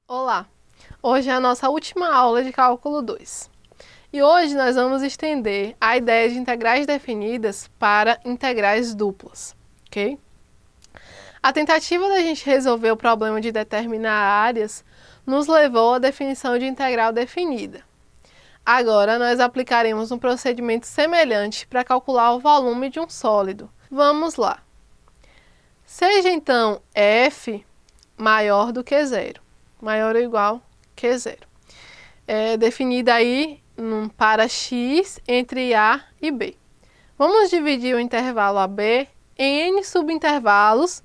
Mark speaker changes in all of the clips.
Speaker 1: Olá! Hoje é a nossa última aula de Cálculo 2. E hoje nós vamos estender a ideia de integrais definidas para integrais duplas, ok? A tentativa da gente resolver o problema de determinar áreas nos levou à definição de integral definida. Agora nós aplicaremos um procedimento semelhante para calcular o volume de um sólido. Vamos lá! Seja então f maior do que zero, maior ou igual que zero. É definida aí para x entre A e B. Vamos dividir o intervalo AB em n subintervalos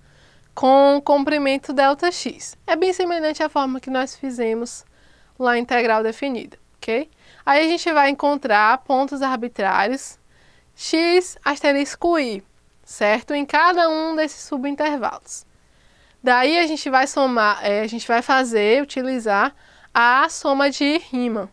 Speaker 1: com comprimento ΔX. É bem semelhante à forma que nós fizemos lá a integral definida, ok? Aí a gente vai encontrar pontos arbitrários x asterisco i, certo? Em cada um desses subintervalos. Daí a gente vai somar, utilizar a soma de Riemann.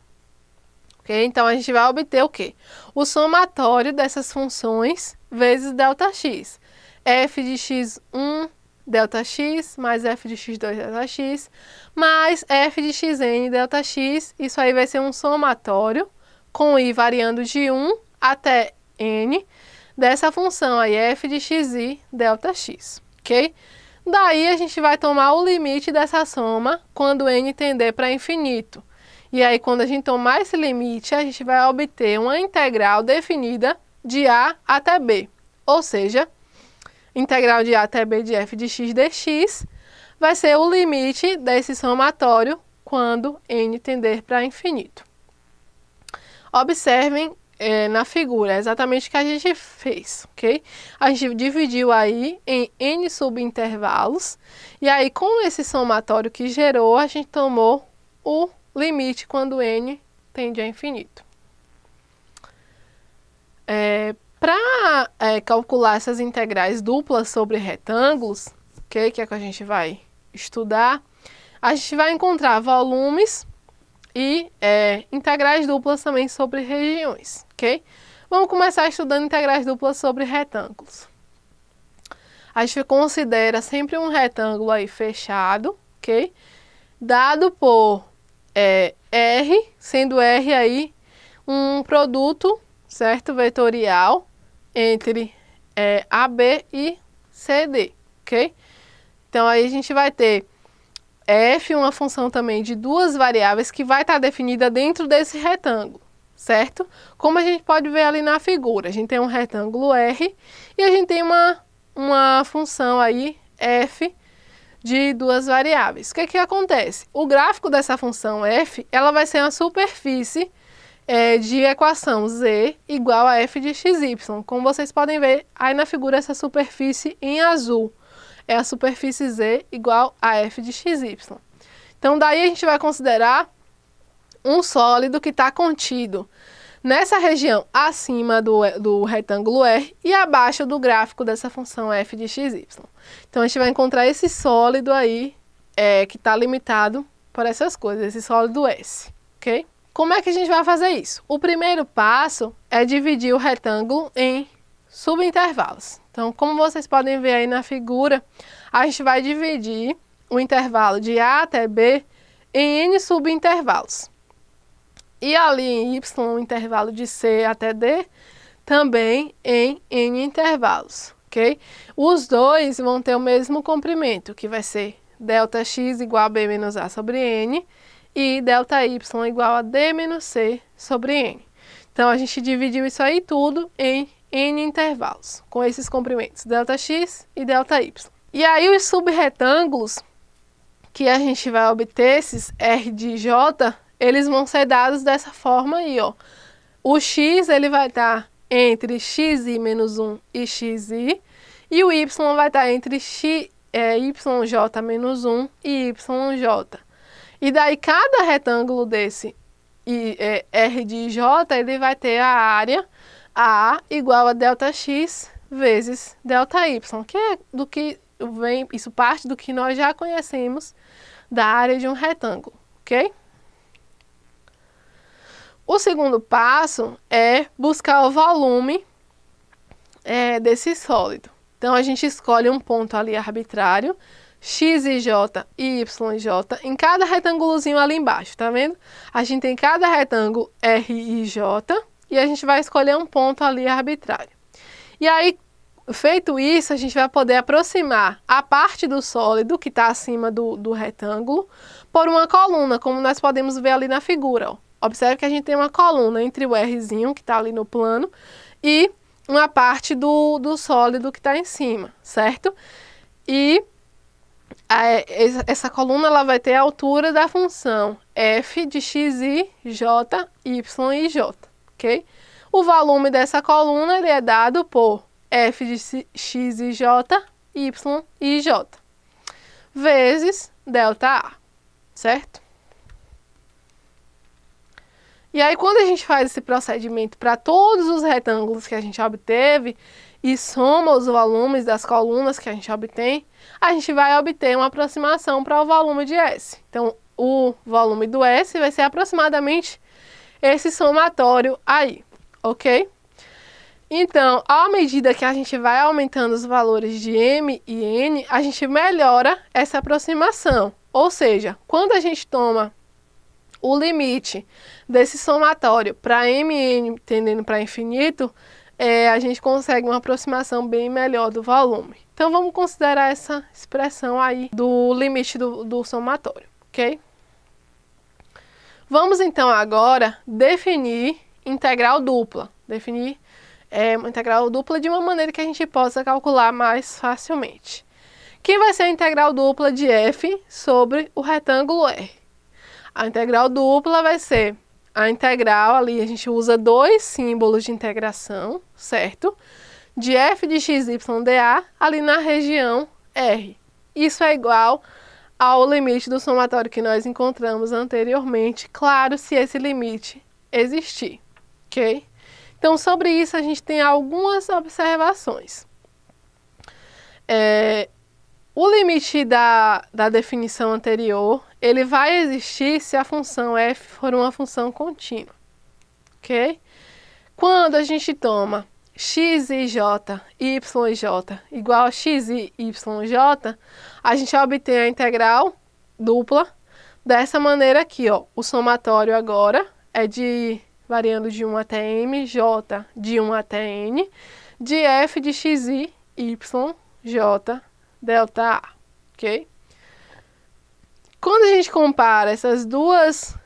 Speaker 1: Okay? Então a gente vai obter o quê? O somatório dessas funções vezes ΔX. F de x1 ΔX mais f de x2 ΔX mais f de xn ΔX. Isso aí vai ser um somatório com i variando de 1 até n dessa função aí, f de xi ΔX. Ok? Daí a gente vai tomar o limite dessa soma quando n tender para infinito. E aí quando a gente tomar esse limite, a gente vai obter uma integral definida de A até B. Ou seja, integral de A até B de f de x dx vai ser o limite desse somatório quando n tender para infinito. Observem na figura, é exatamente o que a gente fez, ok? A gente dividiu aí em n subintervalos, e aí com esse somatório que gerou, a gente tomou o limite quando n tende a infinito. Para calcular essas integrais duplas sobre retângulos, okay, que é que a gente vai estudar, a gente vai encontrar volumes e integrais duplas também sobre regiões, ok? Vamos começar estudando integrais duplas sobre retângulos. A gente considera sempre um retângulo aí fechado, ok? Dado por R, sendo R aí um produto, certo? Vetorial entre AB e CD, ok? Então aí a gente vai ter f, uma função também de duas variáveis que vai estar definida dentro desse retângulo, certo? Como a gente pode ver ali na figura, a gente tem um retângulo R e a gente tem uma função aí f de duas variáveis. O que que acontece? O gráfico dessa função f, ela vai ser uma superfície de equação z igual a f de xy. Como vocês podem ver aí na figura, essa superfície em azul é a superfície z igual a f de xy. Então daí a gente vai considerar um sólido que está contido nessa região acima do retângulo R e abaixo do gráfico dessa função f de xy. Então a gente vai encontrar esse sólido aí que está limitado por essas coisas, esse sólido S, ok? Como é que a gente vai fazer isso? O primeiro passo é dividir o retângulo em subintervalos. Então, como vocês podem ver aí na figura, a gente vai dividir o intervalo de A até B em n subintervalos. E ali em Y, o intervalo de C até D, também em n intervalos, ok? Os dois vão ter o mesmo comprimento, que vai ser ΔX igual a B menos A sobre N e ΔY igual a D menos C sobre N. Então, a gente dividiu isso aí tudo em n intervalos, com esses comprimentos, ΔX e ΔY. E aí os subretângulos que a gente vai obter, esses R de J, eles vão ser dados dessa forma aí, ó. O x, ele vai estar entre xi menos 1 e xi, e o y vai estar entre yj menos 1 e yj. E daí cada retângulo desse R de J, ele vai ter a área A igual a ΔX vezes ΔY, que é do que vem, isso parte do que nós já conhecemos da área de um retângulo, ok? O segundo passo é buscar o volume desse sólido. Então a gente escolhe um ponto ali arbitrário, x e j e y e j em cada retângulozinho ali embaixo, tá vendo? A gente tem cada retângulo R e J e a gente vai escolher um ponto ali arbitrário. E aí, feito isso, a gente vai poder aproximar a parte do sólido que está acima do retângulo por uma coluna, como nós podemos ver ali na figura, ó. Observe que a gente tem uma coluna entre o Rzinho, que está ali no plano, e uma parte do sólido que está em cima, certo? E essa coluna ela vai ter a altura da função f de xi, j, y e j, ok? O volume dessa coluna ele é dado por f de x e j, y e j, vezes ΔA, certo? E aí, quando a gente faz esse procedimento para todos os retângulos que a gente obteve e soma os volumes das colunas que a gente obtém, a gente vai obter uma aproximação para o volume de S. Então, o volume do S vai ser aproximadamente esse somatório aí, ok? Então, à medida que a gente vai aumentando os valores de M e N, a gente melhora essa aproximação. Ou seja, quando a gente toma o limite desse somatório para MN tendendo para infinito, a gente consegue uma aproximação bem melhor do volume. Então, vamos considerar essa expressão aí do limite do somatório, ok? Vamos, então, agora definir integral dupla. Definir uma integral dupla de uma maneira que a gente possa calcular mais facilmente. Que vai ser a integral dupla de f sobre o retângulo R? A integral dupla vai ser a integral, ali a gente usa dois símbolos de integração, certo? De f de x, y, dA, ali na região R. Isso é igual ao limite do somatório que nós encontramos anteriormente, claro, se esse limite existir, ok? Então, sobre isso a gente tem algumas observações. O limite da definição anterior, ele vai existir se a função f for uma função contínua, ok? Quando a gente toma x e j, y e j igual a x e y e j, a gente obtém a integral dupla dessa maneira aqui, ó. O somatório agora é variando de 1 até m, j de 1 até n, de f de xi, y, j, ΔA, ok? Quando a gente compara essas duas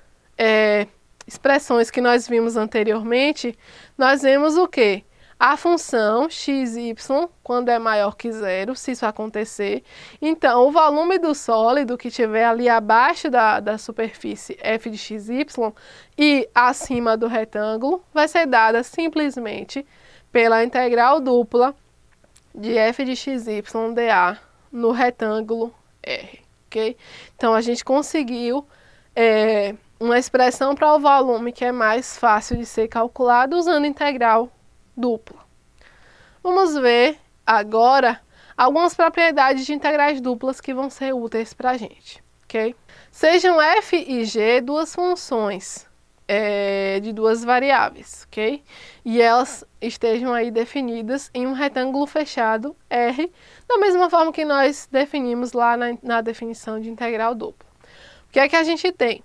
Speaker 1: expressões que nós vimos anteriormente, nós vemos o quê? A função x e y, quando é maior que zero, se isso acontecer, então o volume do sólido que estiver ali abaixo da superfície f de xy e acima do retângulo vai ser dada simplesmente pela integral dupla de f de xy dA no retângulo R, ok? Então, a gente conseguiu uma expressão para o volume que é mais fácil de ser calculado usando integral dupla. Vamos ver agora algumas propriedades de integrais duplas que vão ser úteis para a gente, ok? Sejam f e g duas funções de duas variáveis, ok? E elas estejam aí definidas em um retângulo fechado R, da mesma forma que nós definimos lá na definição de integral dupla. O que é que a gente tem?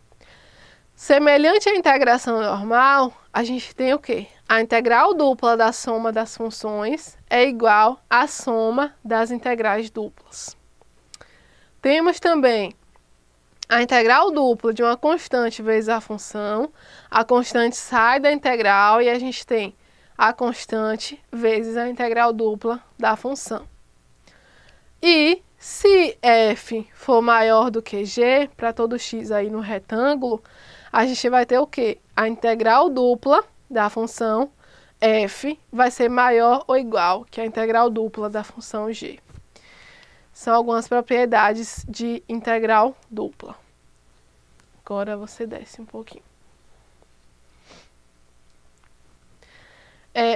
Speaker 1: Semelhante à integração normal, a gente tem o quê? A integral dupla da soma das funções é igual à soma das integrais duplas. Temos também a integral dupla de uma constante vezes a função. A constante sai da integral e a gente tem a constante vezes a integral dupla da função. E se f for maior do que g, para todo x aí no retângulo, a gente vai ter o quê? A integral dupla da função f vai ser maior ou igual que a integral dupla da função g. São algumas propriedades de integral dupla. Agora você desce um pouquinho.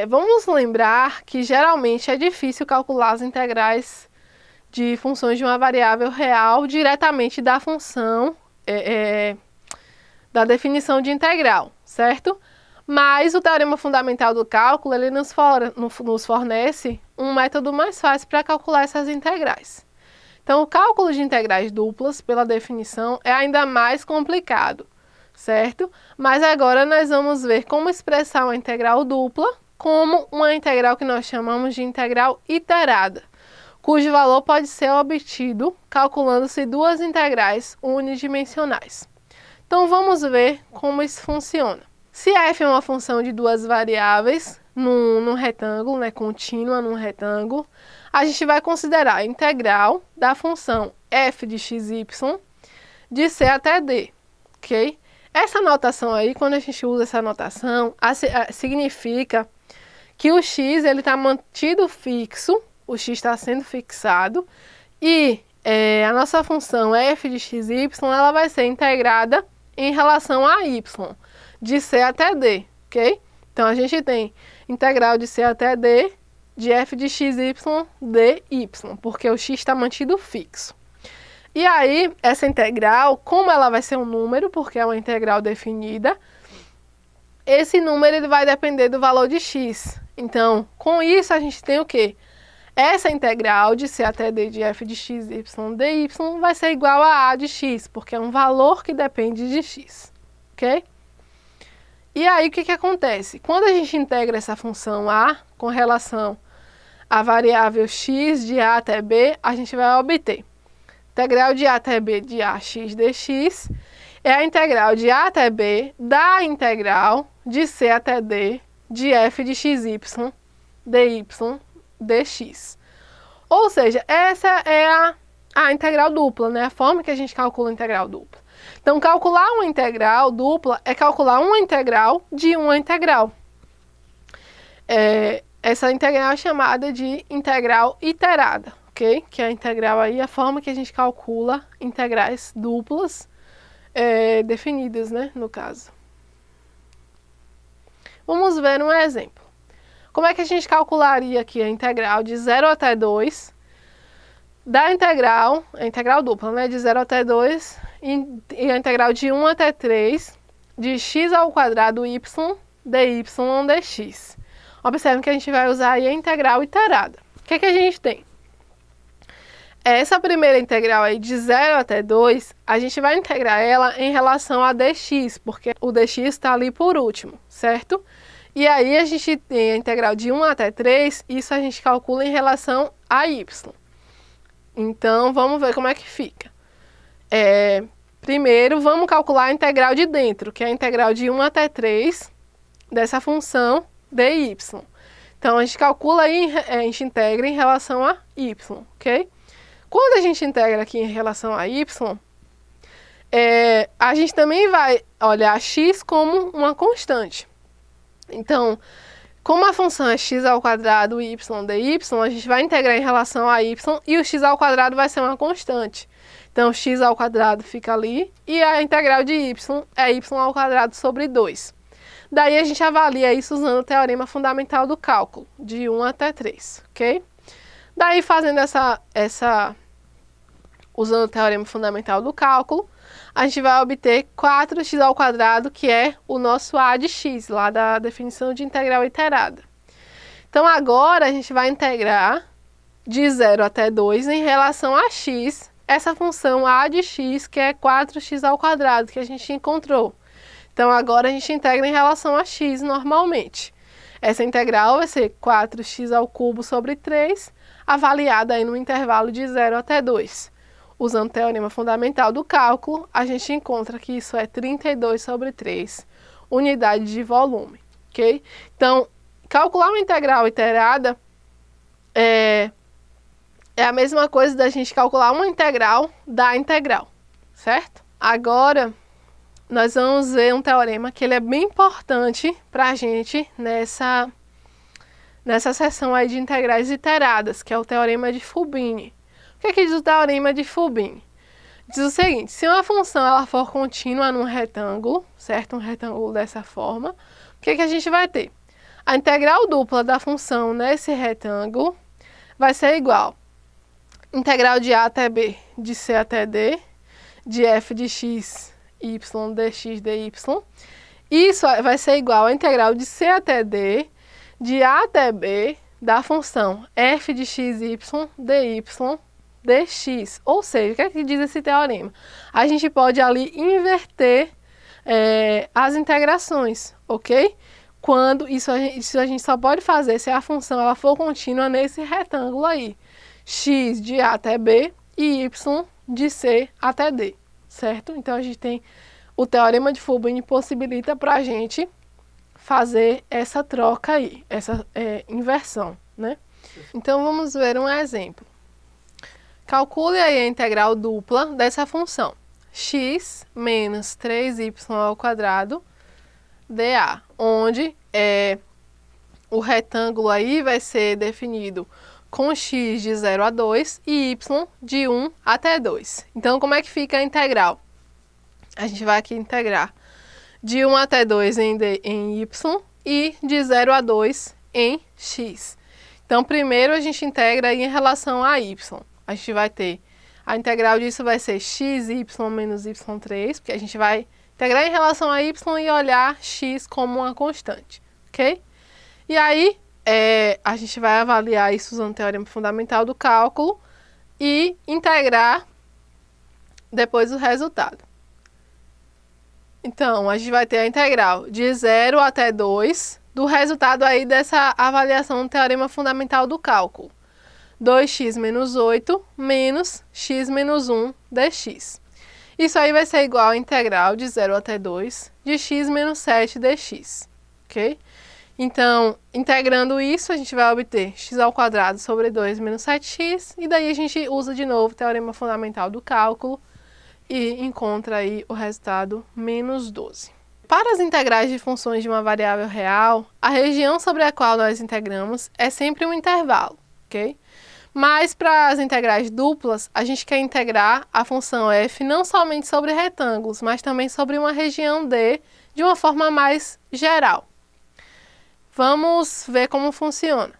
Speaker 1: Vamos lembrar que geralmente é difícil calcular as integrais de funções de uma variável real diretamente da função da definição de integral, certo? Mas o teorema fundamental do cálculo ele nos fornece um método mais fácil para calcular essas integrais. Então, o cálculo de integrais duplas, pela definição, é ainda mais complicado, certo? Mas agora nós vamos ver como expressar uma integral dupla como uma integral que nós chamamos de integral iterada, cujo valor pode ser obtido calculando-se duas integrais unidimensionais. Então, vamos ver como isso funciona. Se f é uma função de duas variáveis num retângulo, né, contínua num retângulo, a gente vai considerar a integral da função f de xy de c até d, ok? Essa notação aí, quando a gente usa essa notação, significa que o x está mantido fixo, o x está sendo fixado, e a nossa função f de xy ela vai ser integrada em relação a y, de c até d, ok? Então, a gente tem integral de c até d de f de xy dy, porque o x está mantido fixo. E aí, essa integral, como ela vai ser um número, porque é uma integral definida, esse número ele vai depender do valor de x. Então, com isso, a gente tem o quê? Essa integral de c até d de f de xy dy vai ser igual a de x, porque é um valor que depende de x, ok? E aí, o que acontece? Quando a gente integra essa função a com relação à variável x de a até b, a gente vai obter integral de a até b de ax dx é a integral de a até b da integral de c até d de f de xy dy dx. Ou seja, essa é a integral dupla, né? A forma que a gente calcula a integral dupla. Então, calcular uma integral dupla é calcular uma integral de uma integral. Essa integral é chamada de integral iterada, ok? Que é a integral aí, a forma que a gente calcula integrais duplas definidas, né? No caso. Vamos ver um exemplo. Como é que a gente calcularia aqui a integral de 0 até 2 da integral, a integral dupla, né? De 0 até 2 e a integral de 1 até 3 de x ao quadrado y dy dx. Observe que a gente vai usar aí a integral iterada. O que a gente tem? Essa primeira integral aí de 0 até 2, a gente vai integrar ela em relação a dx, porque o dx está ali por último, certo? E aí a gente tem a integral de 1 até 3, isso a gente calcula em relação a y. Então, vamos ver como é que fica. Primeiro, vamos calcular a integral de dentro, que é a integral de 1 até 3 dessa função dy. Então, a gente calcula aí, a gente integra em relação a y, ok? Quando a gente integra aqui em relação a y, a gente também vai olhar x como uma constante. Então, como a função é x ao quadrado y dy, a gente vai integrar em relação a y e o x ao quadrado vai ser uma constante. Então, x ao quadrado fica ali e a integral de y é y ao quadrado sobre 2. Daí, a gente avalia isso usando o teorema fundamental do cálculo, de 1 até 3, ok? Daí, fazendo usando o teorema fundamental do cálculo, a gente vai obter 4x ao quadrado, que é o nosso a de x, lá da definição de integral iterada. Então, agora a gente vai integrar de 0 até 2 em relação a x, essa função a de x, que é 4x ao quadrado, que a gente encontrou. Então, agora a gente integra em relação a x normalmente. Essa integral vai ser 4x ao cubo sobre 3, avaliada aí no intervalo de 0 até 2. Usando o teorema fundamental do cálculo, a gente encontra que isso é 32 sobre 3, unidade de volume, ok? Então, calcular uma integral iterada é a mesma coisa da gente calcular uma integral da integral, certo? Agora, nós vamos ver um teorema que ele é bem importante para a gente nessa seção aí de integrais iteradas, que é o teorema de Fubini. O que diz o teorema de Fubini? Diz o seguinte: se uma função ela for contínua num retângulo, certo? Um retângulo dessa forma, o que a gente vai ter? A integral dupla da função nesse retângulo vai ser igual integral de a até b de c até d, de f de x, y, dx, dy. Isso vai ser igual a integral de c até d, de a até b, da função f de xy, dy, dx. Ou seja, o que é que diz esse teorema? A gente pode ali inverter as integrações, ok? Quando isso a gente só pode fazer se a função ela for contínua nesse retângulo aí. X de A até B e Y de C até D, certo? Então a gente tem o teorema de Fubini possibilita para a gente fazer essa troca aí, essa inversão, né? Então vamos ver um exemplo. Calcule aí a integral dupla dessa função x menos 3y ao quadrado dA, onde o retângulo aí vai ser definido com x de 0 a 2 e y de 1 até 2. Então, como é que fica a integral? A gente vai aqui integrar de 1 até 2 em y e de 0 a 2 em x. Então, primeiro a gente integra aí em relação a y. A gente vai ter, a integral disso vai ser xy menos y3, porque a gente vai integrar em relação a y e olhar x como uma constante, ok? E aí, a gente vai avaliar isso usando o teorema fundamental do cálculo e integrar depois o resultado. Então, a gente vai ter a integral de 0 até 2 do resultado aí dessa avaliação do teorema fundamental do cálculo. 2x menos 8 menos x menos 1 dx. Isso aí vai ser igual a integral de 0 até 2 de x menos 7 dx, ok? Então, integrando isso, a gente vai obter x ao quadrado sobre 2 menos 7x, e daí a gente usa de novo o teorema fundamental do cálculo e encontra aí o resultado menos 12. Para as integrais de funções de uma variável real, a região sobre a qual nós integramos é sempre um intervalo, ok? Mas para as integrais duplas, a gente quer integrar a função f não somente sobre retângulos, mas também sobre uma região D de uma forma mais geral. Vamos ver como funciona.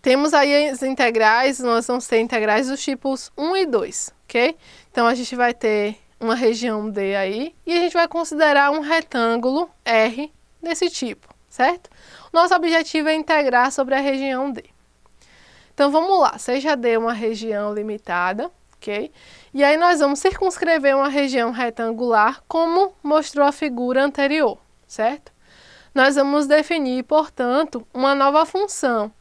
Speaker 1: Temos aí as integrais, nós vamos ter integrais dos tipos 1 e 2, ok? Então, a gente vai ter uma região D aí e a gente vai considerar um retângulo R desse tipo, certo? Nosso objetivo é integrar sobre a região D. Então, vamos lá, seja D uma região limitada, ok? E aí nós vamos circunscrever uma região retangular, como mostrou a figura anterior, certo? Nós vamos definir, portanto, uma nova função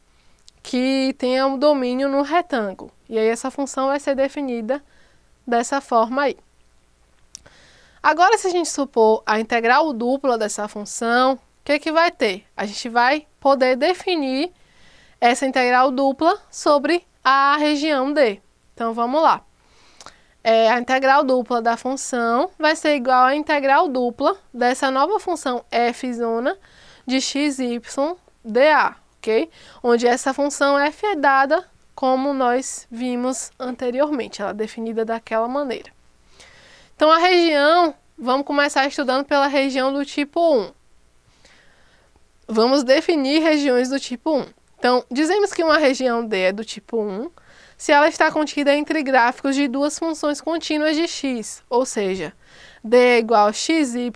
Speaker 1: que tenha um domínio no retângulo. E aí essa função vai ser definida dessa forma aí. Agora, se a gente supor a integral dupla dessa função, o que que vai ter? A gente vai poder definir essa integral dupla sobre a região D. Então, vamos lá. A integral dupla da função vai ser igual à integral dupla dessa nova função f' de xy dA, ok? Onde essa função f é dada como nós vimos anteriormente, ela é definida daquela maneira. Então, a região, vamos começar estudando pela região do tipo 1. Vamos definir regiões do tipo 1. Então, dizemos que uma região D é do tipo 1 se ela está contida entre gráficos de duas funções contínuas de x, ou seja, D é igual a xy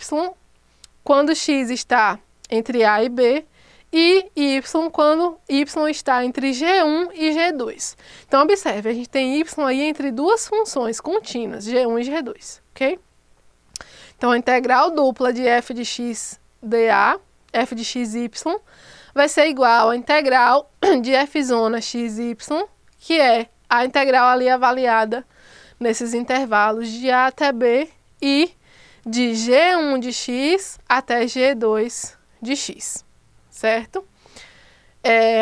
Speaker 1: quando x está entre A e B, e y quando y está entre G1 e G2. Então, observe, a gente tem y aí entre duas funções contínuas, G1 e G2, ok? Então, a integral dupla de f de x dA, f de xy, vai ser igual à integral de f' xy, que é a integral ali avaliada nesses intervalos de A até B e de G1 de x até G2 de x, certo?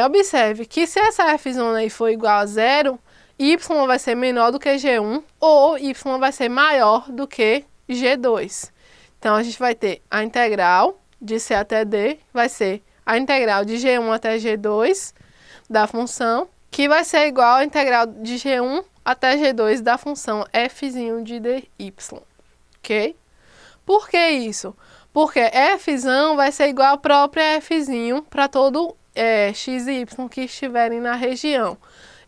Speaker 1: Observe que se essa f' aí for igual a 0, y vai ser menor do que G1 ou y vai ser maior do que G2. Então, a gente vai ter a integral de C até D, vai ser a integral de G1 até G2 da função, que vai ser igual à integral de G1 até G2 da função f' de dy, ok? Por que isso? Porque f' vai ser igual à própria f' para todo x e y que estiverem na região.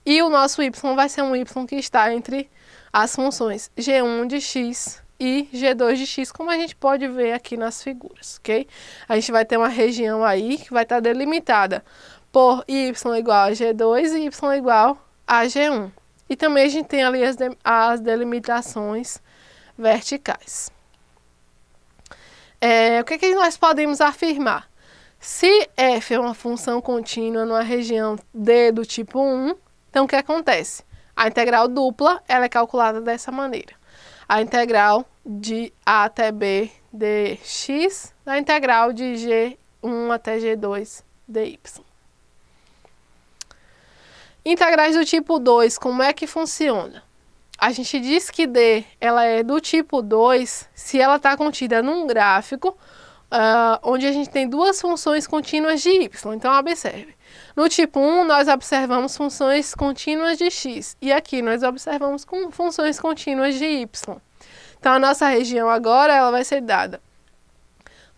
Speaker 1: E o nosso y vai ser um y que está entre as funções G1 de x e G2 de x, como a gente pode ver aqui nas figuras, ok? A gente vai ter uma região aí que vai estar delimitada por y igual a G2 e y igual a G1. E também a gente tem ali as delimitações verticais. O que nós podemos afirmar? Se f é uma função contínua numa região D do tipo 1, então o que acontece? A integral dupla ela é calculada dessa maneira. A integral de A até B dx, a integral de G1 até G2 dy. Integrais do tipo 2, como é que funciona? A gente diz que D ela é do tipo 2 se ela está contida num gráfico onde a gente tem duas funções contínuas de y. Então, observe. No tipo 1, nós observamos funções contínuas de x. E aqui nós observamos funções contínuas de y. Então, a nossa região agora ela vai ser dada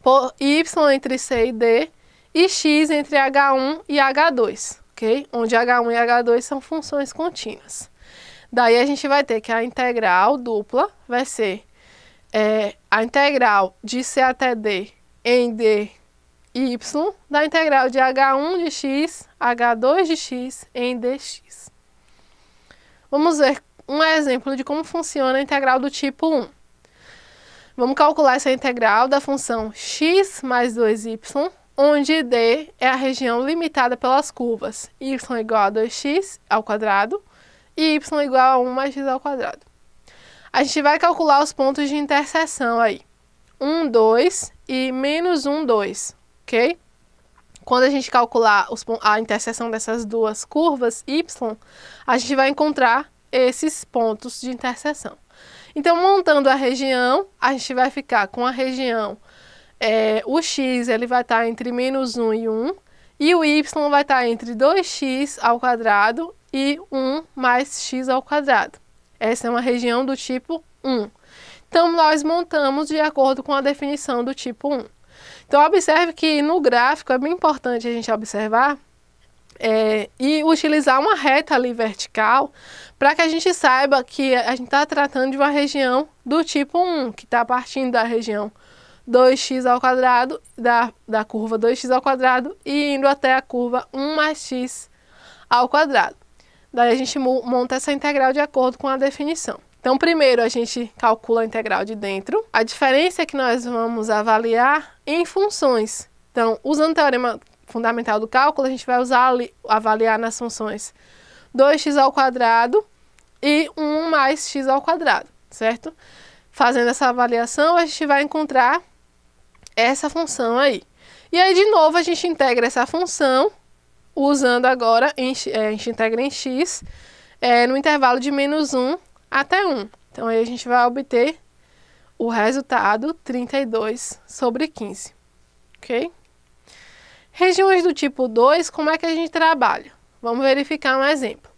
Speaker 1: por y entre c e d e x entre h1 e h2. Okay? Onde h1 e h2 são funções contínuas. Daí a gente vai ter que a integral dupla vai ser a integral de c até d em dy da integral de h1 de x, h2 de x em dx. Vamos ver um exemplo de como funciona a integral do tipo 1. Vamos calcular essa integral da função x mais 2y, onde d é a região limitada pelas curvas y igual a 2x ao quadrado e y igual a 1 mais x ao quadrado. A gente vai calcular os pontos de interseção aí. 1, 2 e menos 1, 2, ok? Quando a gente calcular a interseção dessas duas curvas y, a gente vai encontrar esses pontos de interseção. Então, montando a região, a gente vai ficar com a região, o x ele vai estar entre menos 1 e 1, e o y vai estar entre 2x ao quadrado e 1 mais x ao quadrado. Essa é uma região do tipo 1. Então, nós montamos de acordo com a definição do tipo 1. Então, observe que no gráfico é bem importante a gente observar e utilizar uma reta ali vertical para que a gente saiba que a gente está tratando de uma região do tipo 1, que está partindo da região 2x ao quadrado, da curva 2x ao quadrado e indo até a curva 1 mais x ao quadrado. Daí a gente monta essa integral de acordo com a definição. Então, primeiro a gente calcula a integral de dentro. A diferença é que nós vamos avaliar em funções. Então, usando o teorema fundamental do cálculo, a gente vai avaliar nas funções 2x ao quadrado e 1 mais x ao quadrado, certo? Fazendo essa avaliação, a gente vai encontrar essa função aí. E aí, de novo, a gente integra essa função, usando agora, a gente integra em x, no intervalo de menos 1 até 1. Então, aí a gente vai obter o resultado 32 sobre 15. Ok? Regiões do tipo 2, como é que a gente trabalha? Vamos verificar um exemplo.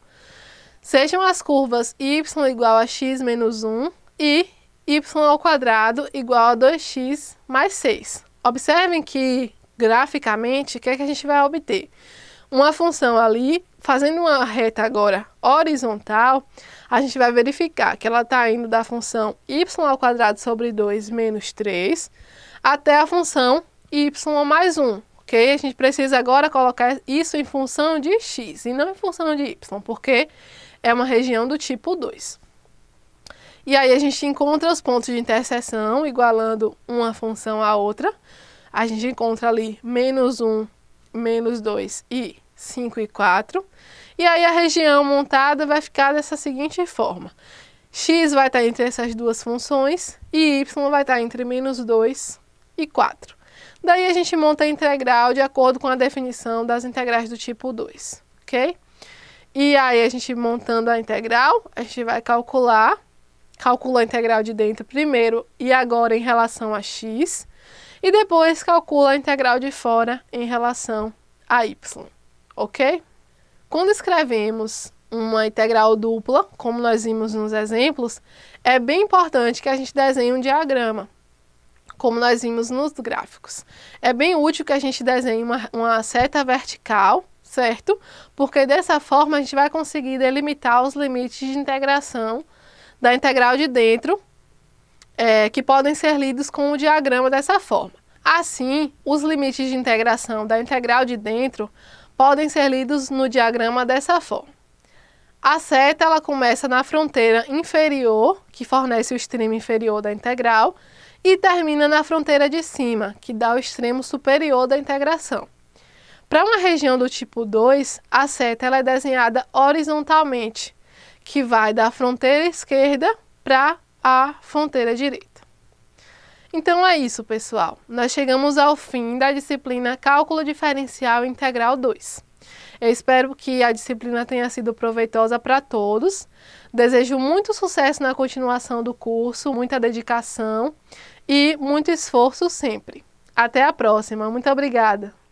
Speaker 1: Sejam as curvas y igual a x menos 1 e y ao quadrado igual a 2x mais 6. Observem que, graficamente, o que é que a gente vai obter? Uma função ali, fazendo uma reta agora horizontal, a gente vai verificar que ela está indo da função y ao quadrado sobre 2 menos 3 até a função y mais 1. Ok? A gente precisa agora colocar isso em função de x e não em função de y, porque é uma região do tipo 2. E aí a gente encontra os pontos de interseção, igualando uma função à outra. A gente encontra ali menos 1, menos 2 e 5 e 4. E aí a região montada vai ficar dessa seguinte forma. X vai estar entre essas duas funções e y vai estar entre menos 2 e 4. Daí a gente monta a integral de acordo com a definição das integrais do tipo 2, ok? E aí a gente montando a integral, a gente vai calcula a integral de dentro primeiro e agora em relação a x, e depois calcula a integral de fora em relação a y, ok? Quando escrevemos uma integral dupla, como nós vimos nos exemplos, é bem importante que a gente desenhe um diagrama, como nós vimos nos gráficos. É bem útil que a gente desenhe uma seta vertical, certo? Porque dessa forma a gente vai conseguir delimitar os limites de integração da integral de dentro, que podem ser lidos com o diagrama dessa forma. Assim, os limites de integração da integral de dentro podem ser lidos no diagrama dessa forma. A seta ela começa na fronteira inferior, que fornece o extremo inferior da integral, e termina na fronteira de cima, que dá o extremo superior da integração. Para uma região do tipo 2, a seta ela é desenhada horizontalmente, que vai da fronteira esquerda para a fronteira direita. Então é isso, pessoal. Nós chegamos ao fim da disciplina Cálculo Diferencial Integral 2. Eu espero que a disciplina tenha sido proveitosa para todos. Desejo muito sucesso na continuação do curso, muita dedicação e muito esforço sempre. Até a próxima. Muito obrigada!